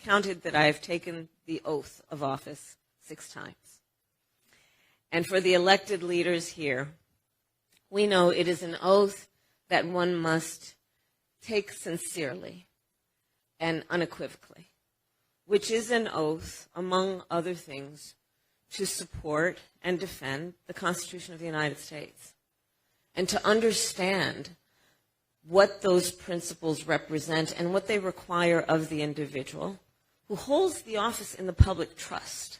counted that I have taken the oath of office 6 times. And for the elected leaders here, we know it is an oath that one must take sincerely and unequivocally, which is an oath, among other things, to support and defend the Constitution of the United States and to understand what those principles represent and what they require of the individual who holds the office in the public trust.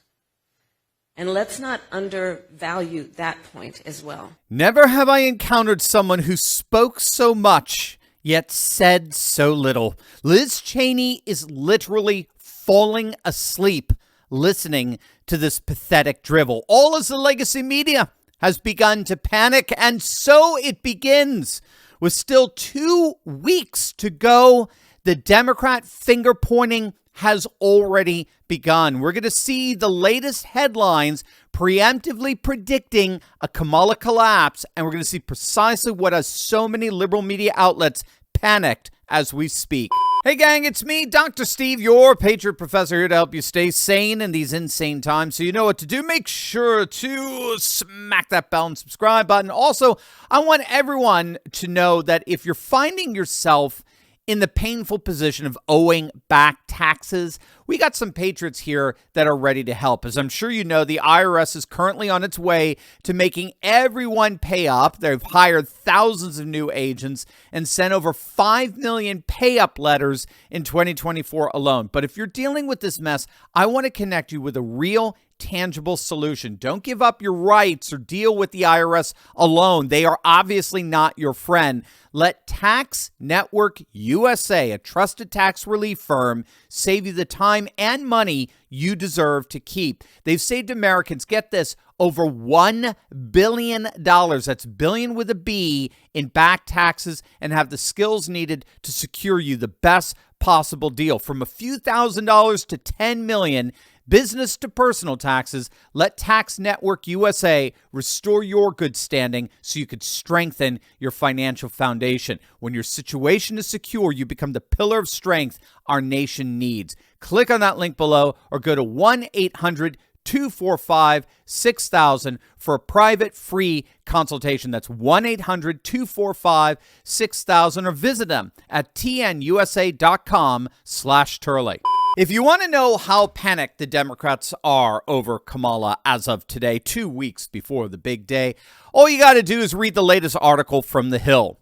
And let's not undervalue that point as well. Never have I encountered someone who spoke so much, yet said so little. Liz Cheney is literally falling asleep listening to this pathetic drivel. All as the legacy media has begun to panic, and so it begins. With still 2 weeks to go, the Democrat finger-pointing has already begun. We're going to see the latest headlines preemptively predicting a Kamala collapse, and we're going to see precisely what has so many liberal media outlets panicked as we speak. Hey gang, it's me, Dr. Steve, your Patriot Professor, here to help you stay sane in these insane times. So you know what to do. Make sure to smack that bell and subscribe button. Also, I want everyone to know that if you're finding yourself in the painful position of owing back taxes, we got some patriots here that are ready to help. As I'm sure you know, the IRS is currently on its way to making everyone pay up. They've hired thousands of new agents and sent over 5 million pay-up letters in 2024 alone. But if you're dealing with this mess, I want to connect you with a real tangible solution. Don't give up your rights or deal with the IRS alone. They are obviously not your friend. Let Tax Network USA, a trusted tax relief firm, save you the time and money you deserve to keep. They've saved Americans, get this, over $1 billion. That's billion with a B in back taxes, and have the skills needed to secure you the best possible deal. From a few $1,000s to $10 million, business to personal taxes, let Tax Network USA restore your good standing so you could strengthen your financial foundation. When your situation is secure, you become the pillar of strength our nation needs. Click on that link below or go to 1-800-245-6000 for a private free consultation. That's 1-800-245-6000, or visit them at tnusa.com/Turley. If you want to know how panicked the Democrats are over Kamala as of today, 2 weeks before the big day, all you got to do is read the latest article from The Hill.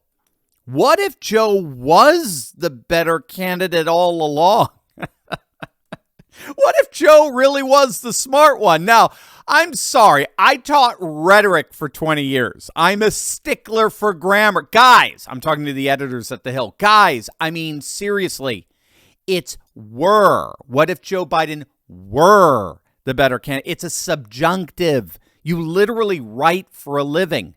What if Joe was the better candidate all along? What if Joe really was the smart one? Now, I'm sorry. I taught rhetoric for 20 years. I'm a stickler for grammar. Guys, I'm talking to the editors at The Hill. Guys, I mean, seriously. It's were. What if Joe Biden were the better candidate? It's a subjunctive. You literally write for a living.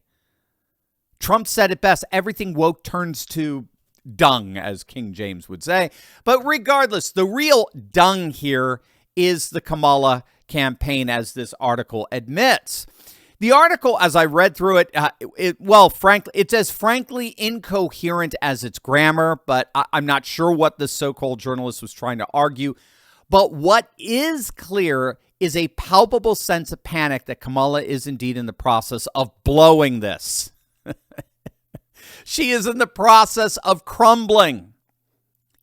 Trump said it best. Everything woke turns to dung, as King James would say. But regardless, the real dung here is the Kamala campaign, as this article admits. The article, as I read through it, frankly, it's as frankly incoherent as its grammar, but I'm not sure what the so-called journalist was trying to argue. But what is clear is a palpable sense of panic that Kamala is indeed in the process of blowing this. She is in the process of crumbling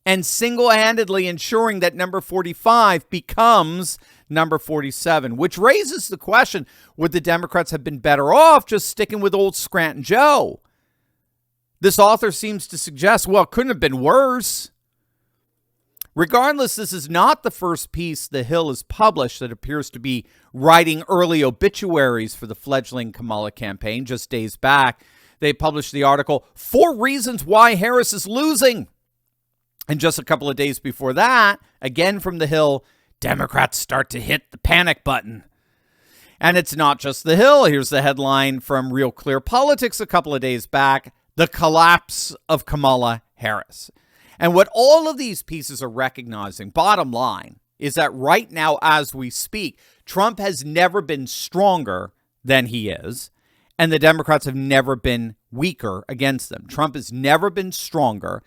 and single-handedly ensuring that number 45 becomes number 47, which raises the question, would the Democrats have been better off just sticking with old Scranton Joe? This author seems to suggest, well, it couldn't have been worse. Regardless, this is not the first piece The Hill has published that appears to be writing early obituaries for the fledgling Kamala campaign. Just days back, they published the article, 4 Reasons Why Harris is Losing. And just a couple of days before that, again from The Hill, Democrats start to hit the panic button. And it's not just The Hill. Here's the headline from Real Clear Politics a couple of days back, The Collapse of Kamala Harris. And what all of these pieces are recognizing, bottom line, is that right now as we speak, Trump has never been stronger than he is, and the Democrats have never been weaker against them. Trump has never been stronger,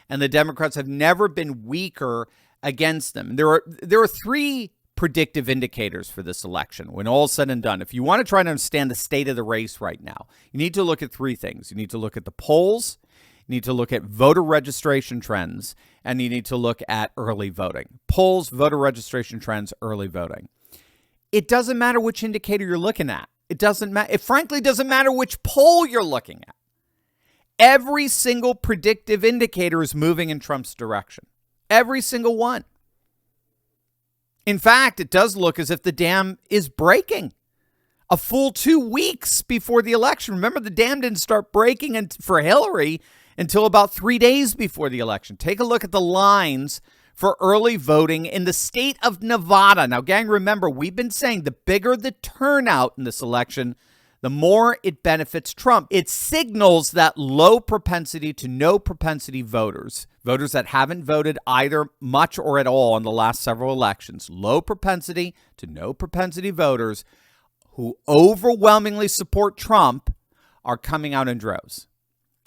and the Democrats have never been weaker against them. There are three predictive indicators for this election when all's said and done. If you want to try to understand the state of the race right now, you need to look at three things. You need to look at the polls, you need to look at voter registration trends, and you need to look at early voting. Polls, voter registration trends, early voting. It doesn't matter which indicator you're looking at. It doesn't matter. It frankly doesn't matter which poll you're looking at. Every single predictive indicator is moving in Trump's direction. Every single one. In fact, it does look as if the dam is breaking a full 2 weeks before the election. Remember, the dam didn't start breaking for Hillary until about 3 days before the election. Take a look at the lines for early voting in the state of Nevada. Now, gang, remember, we've been saying the bigger the turnout in this election, the more it benefits Trump. It signals that low propensity to no propensity voters that haven't voted either much or at all in the last several elections, low propensity to no propensity voters who overwhelmingly support Trump are coming out in droves.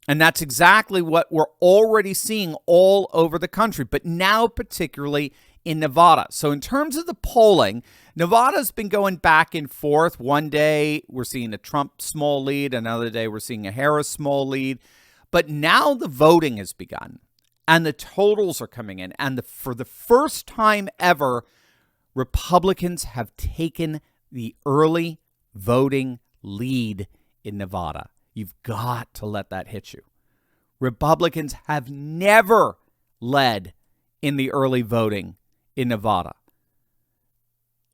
And that's exactly what we're already seeing all over the country, but now particularly in Nevada. So in terms of the polling, Nevada's been going back and forth. One day we're seeing a Trump small lead. Another day we're seeing a Harris small lead. But now the voting has begun and the totals are coming in. And for the first time ever, Republicans have taken the early voting lead in Nevada. You've got to let that hit you. Republicans have never led in the early voting in Nevada.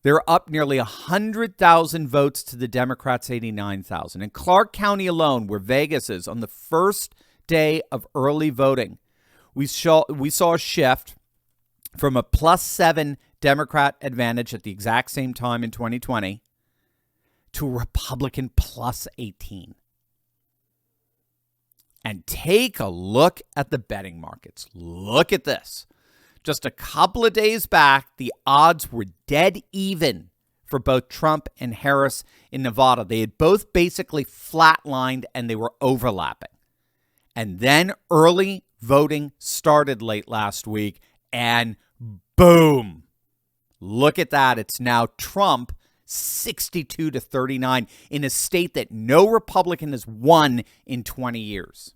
They're up nearly 100,000 votes to the Democrats' 89,000. In Clark County alone, where Vegas is, on the first day of early voting, we saw a shift from a +7 Democrat advantage at the exact same time in 2020 to a Republican +18. And take a look at the betting markets. Look at this. Just a couple of days back, the odds were dead even for both Trump and Harris in Nevada. They had both basically flatlined and they were overlapping. And then early voting started late last week and boom. Look at that. It's now Trump 62-39 in a state that no Republican has won in 20 years.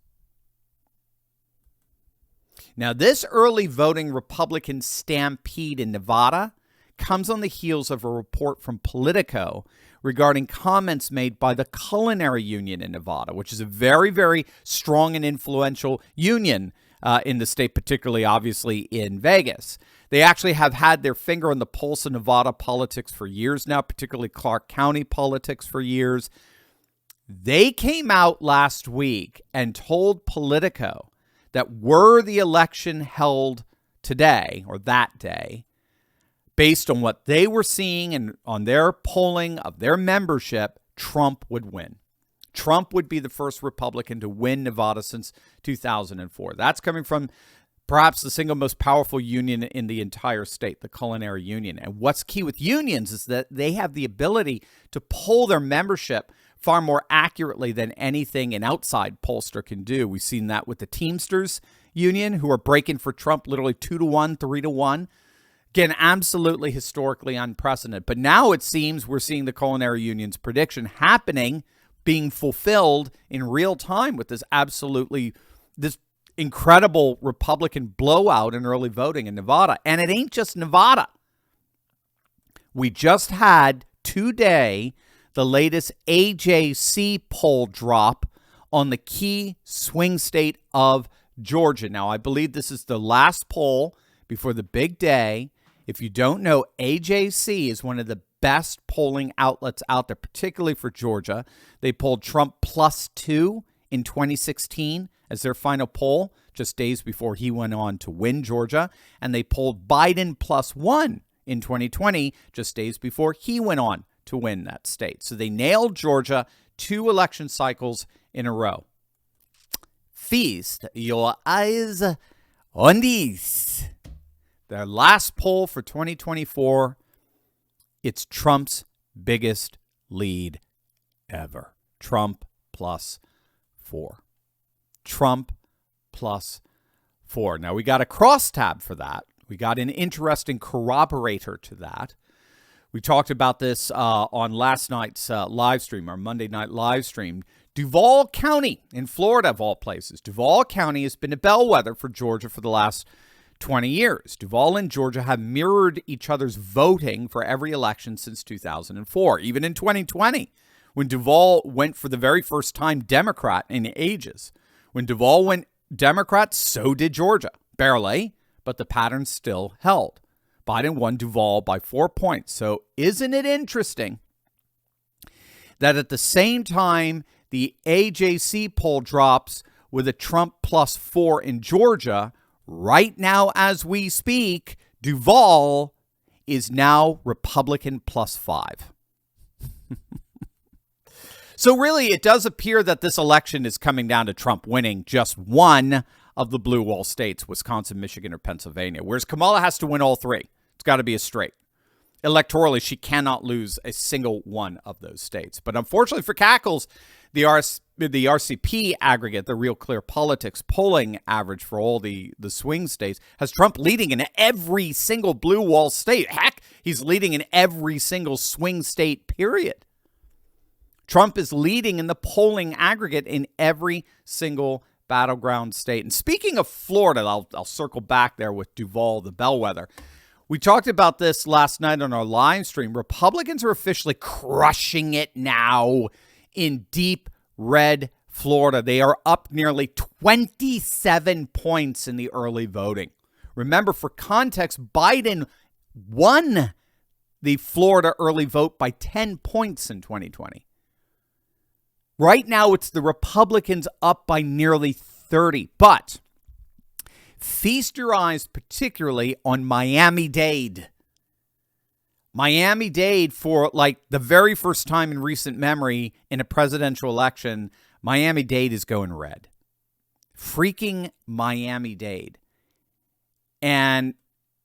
Now, this early voting Republican stampede in Nevada comes on the heels of a report from Politico regarding comments made by the Culinary Union in Nevada, which is a very, very strong and influential union in the state, particularly, obviously, in Vegas. They actually have had their finger on the pulse of Nevada politics for years now, particularly Clark County politics for years. They came out last week and told Politico that were the election held today or that day, based on what they were seeing and on their polling of their membership, Trump would win. Trump would be the first Republican to win Nevada since 2004. That's coming from perhaps the single most powerful union in the entire state, the Culinary Union. And what's key with unions is that they have the ability to poll their membership far more accurately than anything an outside pollster can do. We've seen that with the Teamsters Union, who are breaking for Trump literally 2-1, 3-1. Again, absolutely historically unprecedented. But now it seems we're seeing the Culinary Union's prediction happening, being fulfilled in real time with this incredible Republican blowout in early voting in Nevada. And it ain't just Nevada. We just had today the latest AJC poll drop on the key swing state of Georgia. Now, I believe this is the last poll before the big day. If you don't know, AJC is one of the best polling outlets out there, particularly for Georgia. They polled Trump +2 in 2016 as their final poll, just days before he went on to win Georgia. And they polled Biden +1 in 2020, just days before he went on to win that state. So they nailed Georgia 2 election cycles in a row. Feast your eyes on these. Their last poll for 2024, it's Trump's biggest lead ever. Trump +4. Trump +4. Now, we got a crosstab for that. We got an interesting corroborator to that. We talked about this on last night's live stream, our Monday night live stream. Duval County in Florida, of all places. Duval County has been a bellwether for Georgia for the last 20 years. Duval and Georgia have mirrored each other's voting for every election since 2004. Even in 2020, when Duval went for the very first time Democrat in ages. When Duval went Democrat, so did Georgia. Barely, but the pattern still held. Biden won Duval by 4 points. So isn't it interesting that at the same time the AJC poll drops with a Trump +4 in Georgia, right now as we speak, Duval is now Republican +5. So really, it does appear that this election is coming down to Trump winning just one of the blue wall states, Wisconsin, Michigan, or Pennsylvania, whereas Kamala has to win all three. It's got to be a straight. Electorally, she cannot lose a single one of those states. But unfortunately for Cackles, the RCP aggregate, the Real Clear Politics polling average for all the swing states, has Trump leading in every single blue wall state. Heck, he's leading in every single swing state, period. Trump is leading in the polling aggregate in every single battleground state. And speaking of Florida, I'll circle back there with Duval, the bellwether. We talked about this last night on our live stream. Republicans are officially crushing it now in deep red Florida. They are up nearly 27 points in the early voting. Remember, for context, Biden won the Florida early vote by 10 points in 2020. Right now, it's the Republicans up by nearly 30. But feast your eyes particularly on Miami-Dade. Miami-Dade, for like the very first time in recent memory in a presidential election, Miami-Dade is going red. Freaking Miami-Dade. And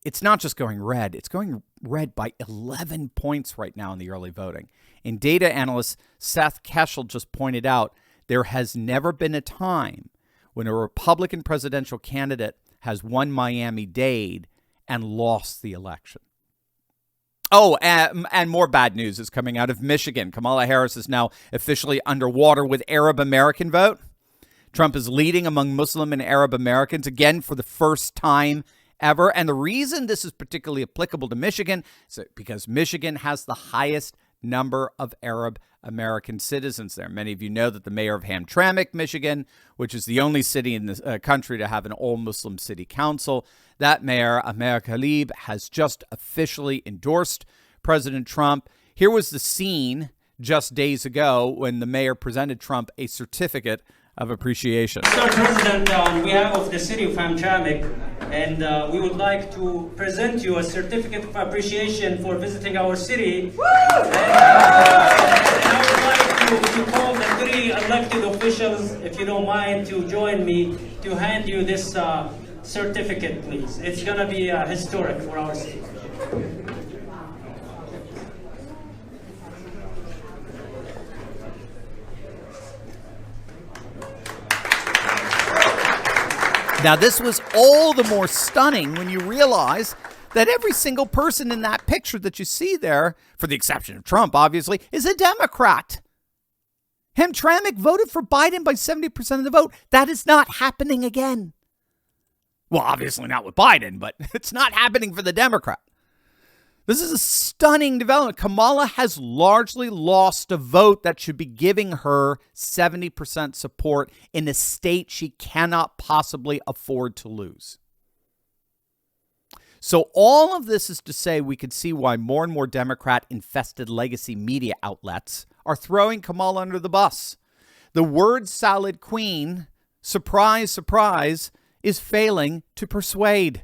it's not just going red. It's going red by 11 points right now in the early voting. And data analyst Seth Keshel just pointed out there has never been a time when a Republican presidential candidate has won Miami-Dade and lost the election. Oh, and more bad news is coming out of Michigan. Kamala Harris is now officially underwater with Arab American vote. Trump is leading among Muslim and Arab Americans again for the first time ever. And the reason this is particularly applicable to Michigan is because Michigan has the highest number of Arab American citizens there. Many of you know that the mayor of Hamtramck, Michigan, which is the only city in the country to have an all-Muslim city council, that mayor, Amer Khalib, has just officially endorsed President Trump. Here was the scene just days ago when the mayor presented Trump a certificate of appreciation. Mr. President, on behalf of the city of Hamtramck, and we would like to present you a certificate of appreciation for visiting our city. And I would like to call the three elected officials, if you don't mind, to join me to hand you this certificate, please. It's going to be historic for our city. Now, this was all the more stunning when you realize that every single person in that picture that you see there, for the exception of Trump, obviously, is a Democrat. Hamtramck voted for Biden by 70% of the vote. That is not happening again. Well, obviously not with Biden, but it's not happening for the Democrat. This is a stunning development. Kamala has largely lost a vote that should be giving her 70% support in a state she cannot possibly afford to lose. So all of this is to say we could see why more and more Democrat-infested legacy media outlets are throwing Kamala under the bus. The word salad queen, surprise, surprise, is failing to persuade.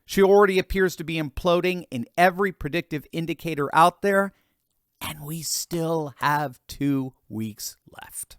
She already appears to be imploding in every predictive indicator out there, and we still have 2 weeks left.